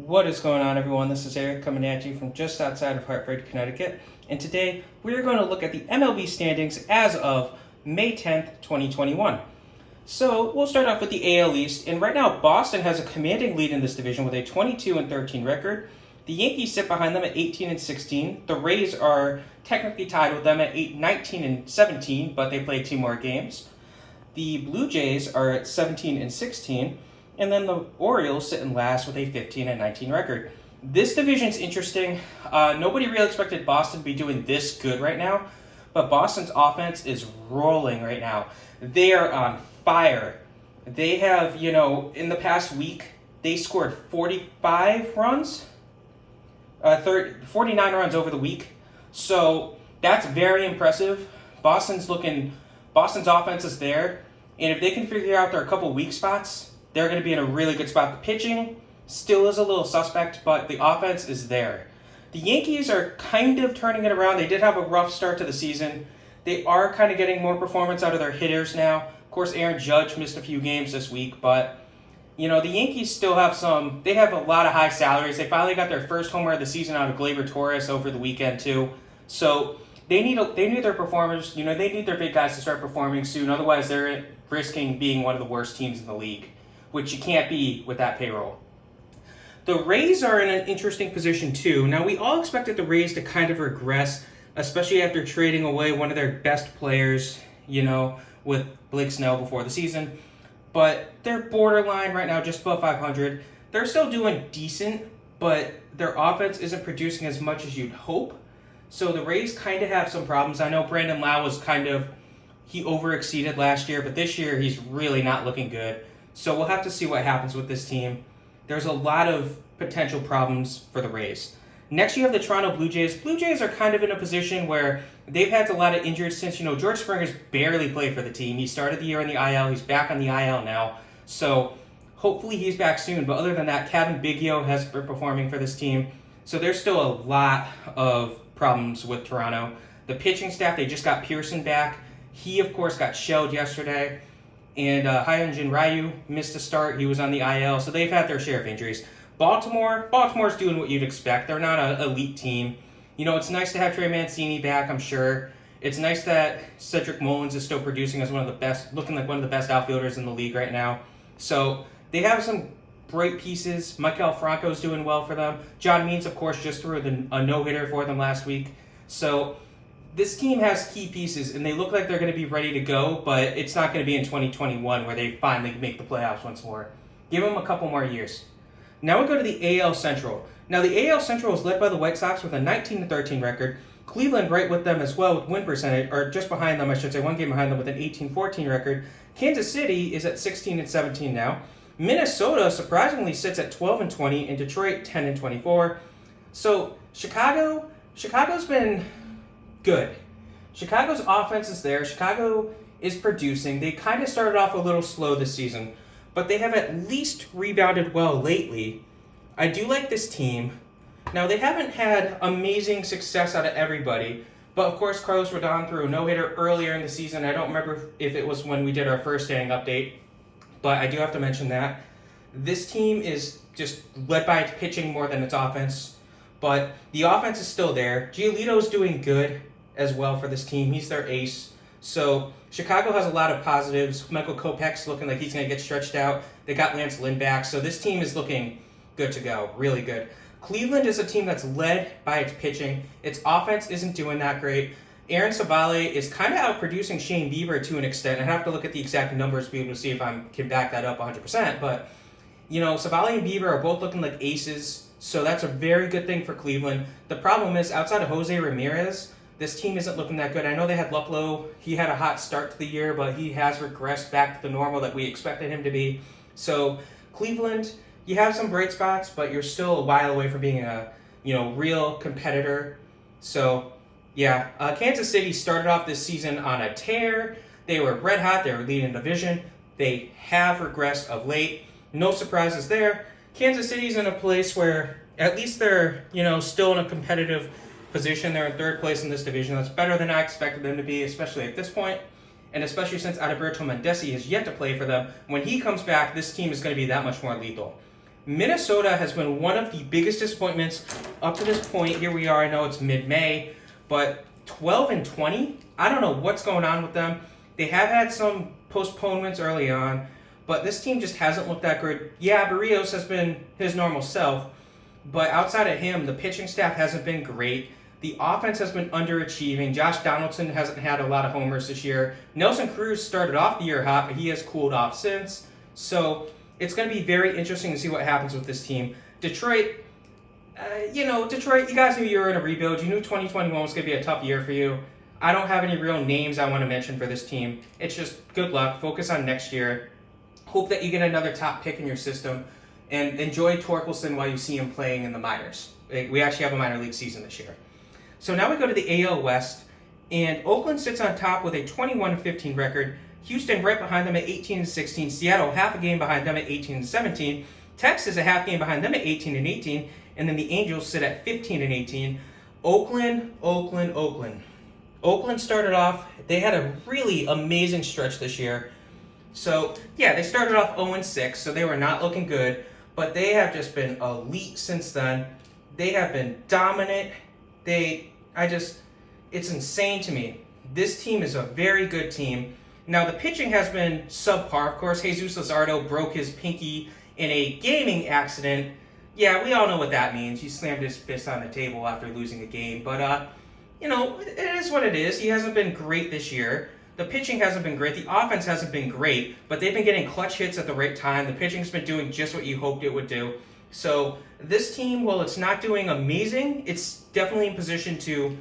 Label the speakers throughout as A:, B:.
A: What is going on, everyone? This is Eric coming at you from just outside of Hartford, Connecticut. And today we are going to look at the MLB standings as of May 10th, 2021. So we'll start off with the AL East. And right now, Boston has a commanding lead in this division with a 22-13 record. The Yankees sit behind them at 18-16. The Rays are technically tied with them at 19-17, but they play 2 more games. The Blue Jays are at 17-16. And then the Orioles sit in last with a 15-19 record. This division's interesting. Nobody really expected Boston to be doing this good right now, but Boston's offense is rolling right now. They are on fire. They have, in the past week, they scored 49 runs over the week. So that's very impressive. Boston's offense is there, and if they can figure out their couple weak spots, they're going to be in a really good spot. The pitching still is a little suspect, but the offense is there. The Yankees are kind of turning it around. They did have a rough start to the season. They are kind of getting more performance out of their hitters now. Of course, Aaron Judge missed a few games this week, but the Yankees still have they have a lot of high salaries. They finally got their first homer of the season out of Gleyber Torres over the weekend too. So they need their performers, they need their big guys to start performing soon. Otherwise, they're risking being one of the worst teams in the league, which you can't be with that payroll. The Rays are in an interesting position too. Now, we all expected the Rays to kind of regress, especially after trading away one of their best players, with Blake Snell before the season. But they're borderline right now, just above 500. They're still doing decent, but their offense isn't producing as much as you'd hope. So the Rays kind of have some problems. I know Brandon Lowe was he overexceeded last year, but this year he's really not looking good. So we'll have to see what happens with this team. There's a lot of potential problems for the Rays. Next, you have the Toronto Blue Jays. Blue Jays are kind of in a position where they've had a lot of injuries since, George Springer's barely played for the team. He started the year on the IL. He's back on the IL now. So hopefully he's back soon. But other than that, Kevin Biggio has been performing for this team. So there's still a lot of problems with Toronto. The pitching staff, they just got Pearson back. He, of course, got shelled yesterday. And Hyunjin Ryu missed a start. He was on the IL, so they've had their share of injuries. Baltimore's doing what you'd expect. They're not an elite team. It's nice to have Trey Mancini back, I'm sure. It's nice that Cedric Mullins is still producing as looking like one of the best outfielders in the league right now. So they have some bright pieces. Michael Franco's doing well for them. John Means, of course, just threw a no-hitter for them last week. So this team has key pieces, and they look like they're going to be ready to go, but it's not going to be in 2021 where they finally make the playoffs once more. Give them a couple more years. Now we go to the AL Central. Now the AL Central is led by the White Sox with a 19-13 record. Cleveland right with them as well with win percentage, or just behind them, I should say, one game behind them with an 18-14 record. Kansas City is at 16-17 now. Minnesota surprisingly sits at 12-20, and Detroit 10-24. So Chicago's been good. Chicago's offense is there. Chicago is producing. They kind of started off a little slow this season, but they have at least rebounded well lately. I do like this team. Now, they haven't had amazing success out of everybody, but of course, Carlos Rodon threw a no-hitter earlier in the season. I don't remember if it was when we did our first standing update, but I do have to mention that. This team is just led by its pitching more than its offense, but the offense is still there. Giolito's doing good as well for this team. He's their ace. So Chicago has a lot of positives. Michael Kopech's looking like he's going to get stretched out. They got Lance Lynn back. So this team is looking good to go. Really good. Cleveland is a team that's led by its pitching. Its offense isn't doing that great. Aaron Civale is kind of outproducing Shane Bieber to an extent. I have to look at the exact numbers to be able to see if I can back that up 100%. But, Civale and Bieber are both looking like aces. So that's a very good thing for Cleveland. The problem is, outside of Jose Ramirez, this team isn't looking that good. I know they had Lowe. He had a hot start to the year, but he has regressed back to the normal that we expected him to be. So Cleveland, you have some bright spots, but you're still a while away from being a real competitor. So yeah, Kansas City started off this season on a tear. They were red hot. They were leading the division. They have regressed of late. No surprises there. Kansas City's in a place where at least they're still in a competitive position. They're in third place in this division. That's better than I expected them to be, especially at this point. And especially since Adalberto Mondesi has yet to play for them. When he comes back, this team is going to be that much more lethal. Minnesota has been one of the biggest disappointments up to this point. Here we are. I know it's mid-May, but 12-20. I don't know what's going on with them. They have had some postponements early on, but this team just hasn't looked that good. Yeah, Barrios has been his normal self, but outside of him, the pitching staff hasn't been great. The offense has been underachieving. Josh Donaldson hasn't had a lot of homers this year. Nelson Cruz started off the year hot, but he has cooled off since. So it's going to be very interesting to see what happens with this team. Detroit, Detroit, you guys knew you were in a rebuild. You knew 2021 was going to be a tough year for you. I don't have any real names I want to mention for this team. It's just good luck. Focus on next year. Hope that you get another top pick in your system. And enjoy Torkelson while you see him playing in the minors. We actually have a minor league season this year. So now we go to the AL West. And Oakland sits on top with a 21-15 record. Houston right behind them at 18-16. Seattle half a game behind them at 18-17. Texas a half game behind them at 18-18. And then the Angels sit at 15-18. Oakland. Oakland started off, they had a really amazing stretch this year. So, yeah, they started off 0-6, so they were not looking good. But they have just been elite since then. They have been dominant. It's insane to me. This team is a very good team. Now, the pitching has been subpar. Of course, Jesus Luzardo broke his pinky in a gaming accident. Yeah, we all know what that means. He slammed his fist on the table after losing a game. But, it is what it is. He hasn't been great this year. The pitching hasn't been great. The offense hasn't been great. But they've been getting clutch hits at the right time. The pitching's been doing just what you hoped it would do. So, this team, while it's not doing amazing, it's definitely in position to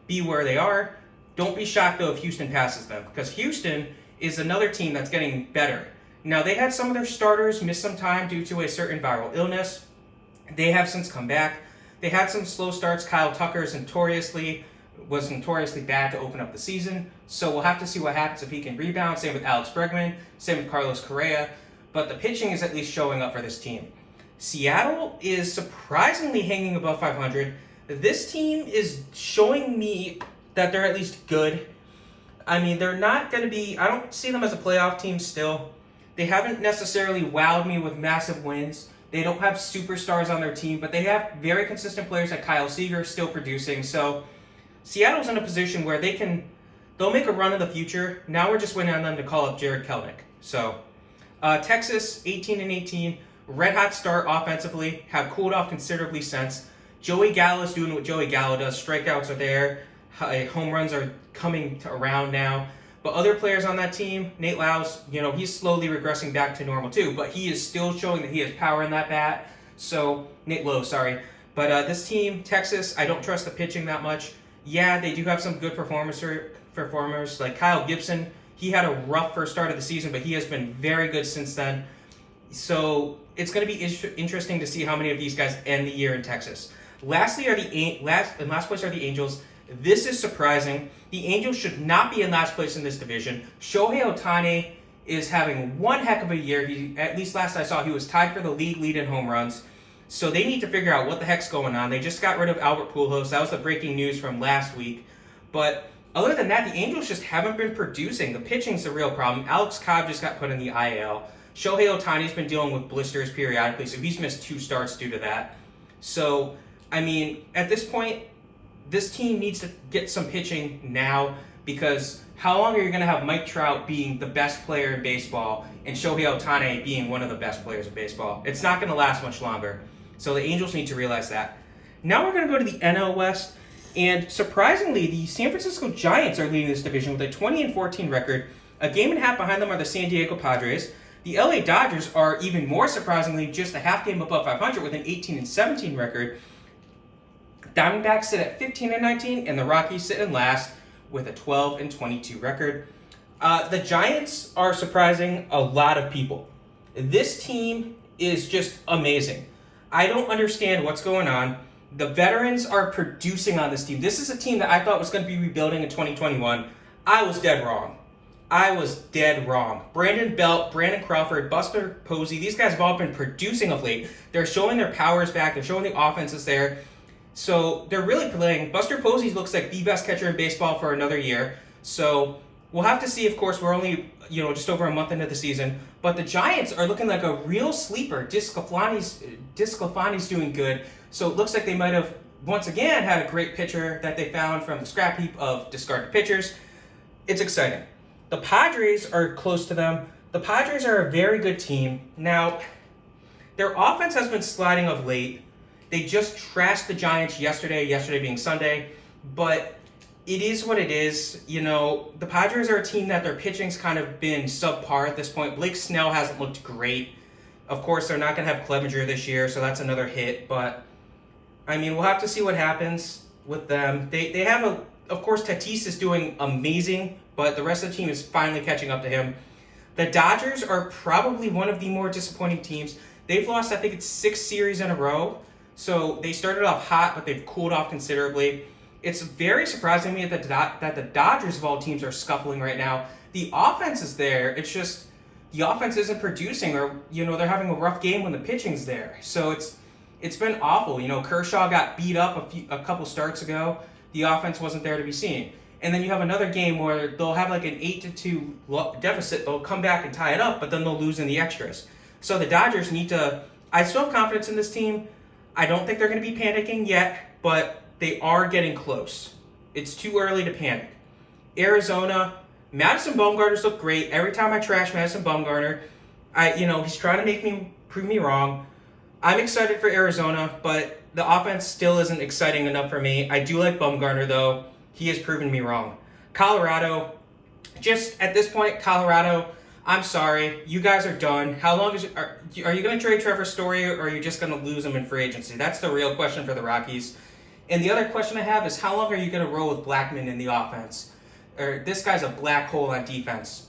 A: be where they are. Don't be shocked, though, if Houston passes them, because Houston is another team that's getting better. Now, they had some of their starters miss some time due to a certain viral illness. They have since come back. They had some slow starts. Kyle Tucker was notoriously bad to open up the season, so we'll have to see what happens if he can rebound. Same with Alex Bregman, same with Carlos Correa, but the pitching is at least showing up for this team. Seattle is surprisingly hanging above 500. This team is showing me that they're at least good. I mean, they're not going to be, I don't see them as a playoff team still. They haven't necessarily wowed me with massive wins. They don't have superstars on their team, but they have very consistent players like Kyle Seager still producing. So Seattle's in a position where they'll make a run in the future. Now we're just waiting on them to call up Jared Kelenic. So Texas, 18-18, red hot start offensively, have cooled off considerably since. Joey Gallo is doing what Joey Gallo does. Strikeouts are there. Home runs are coming around now. But other players on that team, Nate Lau's, he's slowly regressing back to normal too. But he is still showing that he has power in that bat. So, Nate Lowe, sorry. But this team, Texas, I don't trust the pitching that much. Yeah, they do have some good performers like Kyle Gibson. He had a rough first start of the season, but he has been very good since then. So, it's going to be interesting to see how many of these guys end the year in Texas. Lastly, in last place are the Angels. This is surprising. The Angels should not be in last place in this division. Shohei Ohtani is having one heck of a year. At least last I saw, he was tied for the league lead in home runs. So they need to figure out what the heck's going on. They just got rid of Albert Pujols. That was the breaking news from last week. But other than that, the Angels just haven't been producing. The pitching's the real problem. Alex Cobb just got put in the IL. Shohei Ohtani's been dealing with blisters periodically, so he's missed 2 starts due to that. So, I mean, at this point, this team needs to get some pitching now, because how long are you going to have Mike Trout being the best player in baseball and Shohei Ohtani being one of the best players in baseball? It's not going to last much longer. So the Angels need to realize that. Now we're going to go to the NL West, and surprisingly, the San Francisco Giants are leading this division with a 20-14 record. A game and a half behind them are the San Diego Padres. The LA Dodgers are even more surprisingly just a half game above 500 with an 18-17 record. Diamondbacks sit at 15-19, and the Rockies sit in last with a 12-22 record. The Giants are surprising a lot of people. This team is just amazing. I don't understand what's going on. The veterans are producing on this team. This is a team that I thought was going to be rebuilding in 2021. I was dead wrong. Brandon Belt, Brandon Crawford, Buster Posey, these guys have all been producing of late. They're showing their powers back. They're showing the offense is there. So they're really playing. Buster Posey looks like the best catcher in baseball for another year. So we'll have to see. Of course, we're only just over a month into the season, but the Giants are looking like a real sleeper. Disclafani's doing good, so it looks like they might have once again had a great pitcher that they found from the scrap heap of discarded pitchers. It's exciting. The Padres are close to them. The Padres are a very good team. Now, their offense has been sliding of late. They just trashed the Giants yesterday being Sunday, but it is what it is. The Padres are a team that their pitching's kind of been subpar at this point. Blake Snell hasn't looked great. Of course, they're not going to have Clevenger this year, so that's another hit, but we'll have to see what happens with them. They have of course, Tatis is doing amazing, but the rest of the team is finally catching up to him. The Dodgers are probably one of the more disappointing teams. They've lost, I think it's 6 series in a row. So they started off hot, but they've cooled off considerably. It's very surprising to me that the Dodgers of all teams are scuffling right now. The offense is there. It's just the offense isn't producing, or they're having a rough game when the pitching's there. So it's been awful. Kershaw got beat up a couple starts ago. The offense wasn't there to be seen. And then you have another game where they'll have like an 8-2 deficit. They'll come back and tie it up, but then they'll lose in the extras. So the Dodgers need to... I still have confidence in this team. I don't think they're going to be panicking yet, but they are getting close. It's too early to panic. Arizona, Madison Bumgarner's look great. Every time I trash Madison Bumgarner, he's trying to prove me wrong. I'm excited for Arizona, but the offense still isn't exciting enough for me. I do like Bumgarner, though. He has proven me wrong. Colorado, just at this point, Colorado, I'm sorry. You guys are done. How long are you going to trade Trevor Story, or are you just going to lose him in free agency? That's the real question for the Rockies. And the other question I have is, how long are you going to roll with Blackmon in the offense? This guy's a black hole on defense.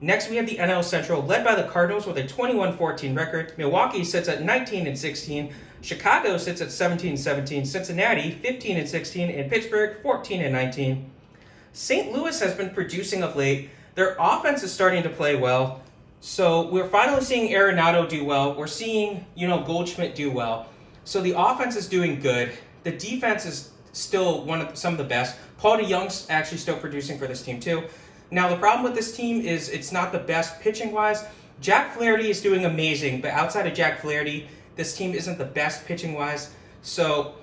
A: Next, we have the NL Central, led by the Cardinals with a 21-14 record. Milwaukee sits at 19-16. Chicago sits at 17-17. Cincinnati, 15-16. And Pittsburgh, 14-19. St. Louis has been producing of late. Their offense is starting to play well. So we're finally seeing Arenado do well. We're seeing, Goldschmidt do well. So the offense is doing good. The defense is still some of the best. Paul DeYoung's actually still producing for this team too. Now, the problem with this team is it's not the best pitching-wise. Jack Flaherty is doing amazing, but outside of Jack Flaherty, this team isn't the best pitching-wise. So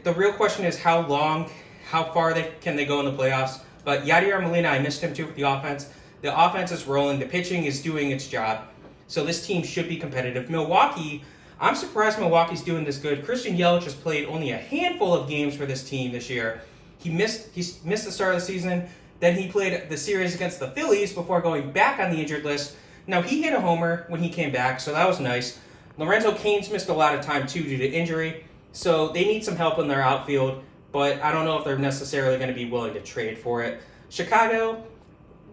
A: the real question is how far can they go in the playoffs? But Yadier Molina, I missed him too with the offense. The offense is rolling. The pitching is doing its job. So this team should be competitive. Milwaukee, I'm surprised Milwaukee's doing this good. Christian Yelich has played only a handful of games for this team this year. He missed the start of the season. Then he played the series against the Phillies before going back on the injured list. Now, he hit a homer when he came back, so that was nice. Lorenzo Cain's missed a lot of time, too, due to injury. So they need some help in their outfield, but I don't know if they're necessarily going to be willing to trade for it. Chicago,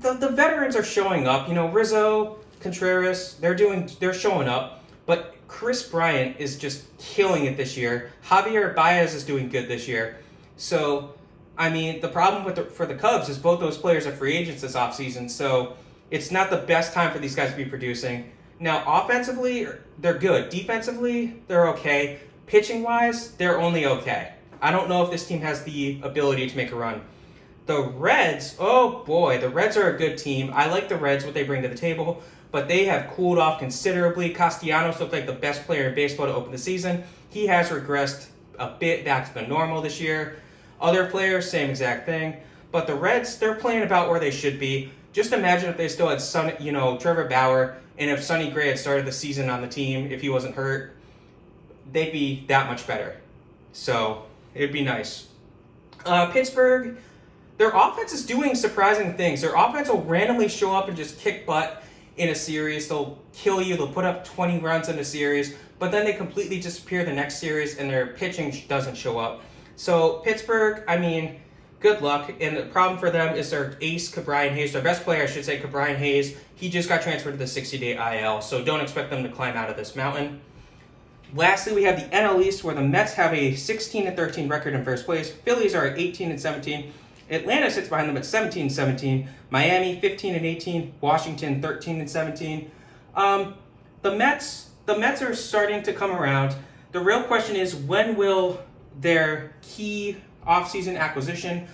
A: the veterans are showing up. Rizzo, Contreras, they're showing up. But Chris Bryant is just killing it this year. Javier Baez is doing good this year. So... the problem for the Cubs is both those players are free agents this offseason, so it's not the best time for these guys to be producing. Now, offensively, they're good. Defensively, they're okay. Pitching-wise, they're only okay. I don't know if this team has the ability to make a run. The Reds, oh boy, the Reds are a good team. I like the Reds, what they bring to the table, but they have cooled off considerably. Castellanos looked like the best player in baseball to open the season. He has regressed a bit back to the normal this year. Other players, same exact thing. But the Reds, they're playing about where they should be. Just imagine if they still had Trevor Bauer, and if Sonny Gray had started the season on the team, if he wasn't hurt, they'd be that much better. So, it'd be nice. Pittsburgh, their offense is doing surprising things. Their offense will randomly show up and just kick butt in a series. They'll kill you. They'll put up 20 runs in a series, but then they completely disappear the next series, and their pitching doesn't show up. So, Pittsburgh, good luck. And the problem for them is their ace, Ke'Bryan Hayes. Their best player, I should say, Ke'Bryan Hayes. He just got transferred to the 60-day IL, so don't expect them to climb out of this mountain. Lastly, we have the NL East, where the Mets have a 16-13 record in first place. Phillies are at 18-17. Atlanta sits behind them at 17-17. Miami, 15-18. Washington, 13-17. The Mets are starting to come around. The real question is, when will their key offseason acquisition,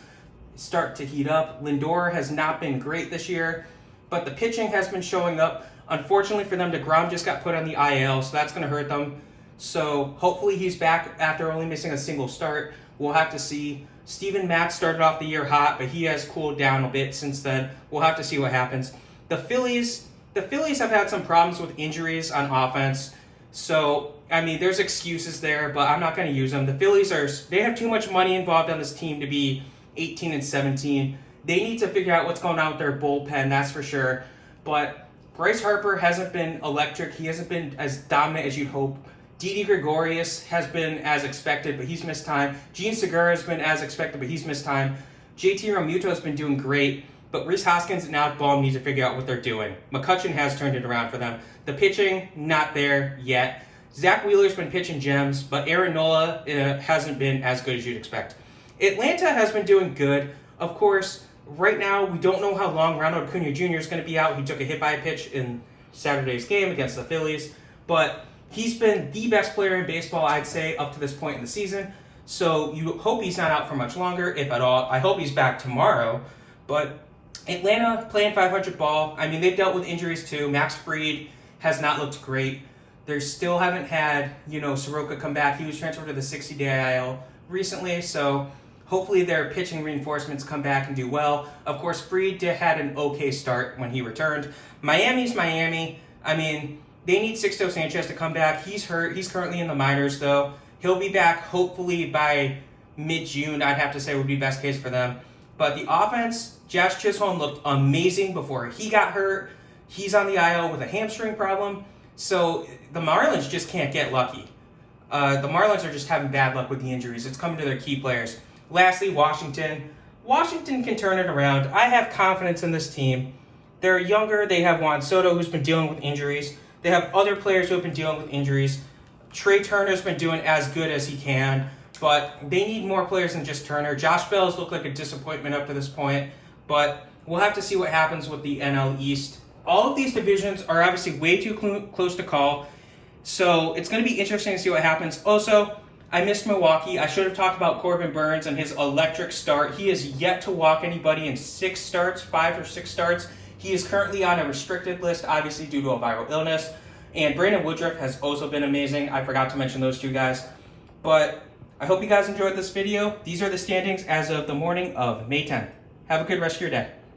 A: start to heat up. Lindor has not been great this year, but the pitching has been showing up. Unfortunately for them, DeGrom just got put on the IL, so that's going to hurt them. So hopefully he's back after only missing a single start. We'll have to see. Steven Matz started off the year hot, but he has cooled down a bit since then. We'll have to see what happens. The Phillies have had some problems with injuries on offense. So, I mean, there's excuses there, but I'm not going to use them. The Phillies they have too much money involved on this team to be 18-17. They need to figure out what's going on with their bullpen, that's for sure. But Bryce Harper hasn't been electric. He hasn't been as dominant as you'd hope. Didi Gregorius has been as expected, but he's missed time. Gene Segura has been as expected, but he's missed time. JT Realmuto has been doing great, but Rhys Hoskins and Alec Bohm need to figure out what they're doing. McCutchen has turned it around for them. The pitching, not there yet. Zach Wheeler's been pitching gems, but Aaron Nola hasn't been as good as you'd expect. Atlanta has been doing good. Of course, right now, we don't know how long Ronald Acuna Jr. is going to be out. He took a hit by a pitch in Saturday's game against the Phillies, but he's been the best player in baseball, I'd say, up to this point in the season. So you hope he's not out for much longer, if at all. I hope he's back tomorrow. But Atlanta playing 500 ball. I mean, they've dealt with injuries too. Max Fried has not looked great. They still haven't had, Soroka come back. He was transferred to the 60-day IL recently, so hopefully their pitching reinforcements come back and do well. Of course, Fried had an okay start when he returned. Miami's Miami. I mean, they need Sixto Sanchez to come back. He's hurt. He's currently in the minors, though. He'll be back hopefully by mid-June, I'd have to say would be best case for them. But the offense, Josh Chisholm looked amazing before he got hurt. He's on the IL with a hamstring problem. So the Marlins just can't get lucky. The Marlins are just having bad luck with the injuries. It's coming to their key players. Lastly, Washington. Washington can turn it around. I have confidence in this team. They're younger. They have Juan Soto, who's been dealing with injuries. They have other players who have been dealing with injuries. Trey Turner's been doing as good as he can, but they need more players than just Turner. Josh Bell's looked like a disappointment up to this point, but we'll have to see what happens with the NL East. All of these divisions are obviously way too close to call, so it's going to be interesting to see what happens. Also, I missed Milwaukee. I should have talked about Corbin Burns and his electric start. He has yet to walk anybody in 5 or 6 starts. He is currently on a restricted list, obviously due to a viral illness. And Brandon Woodruff has also been amazing. I forgot to mention those two guys. But I hope you guys enjoyed this video. These are the standings as of the morning of May 10th. Have a good rest of your day.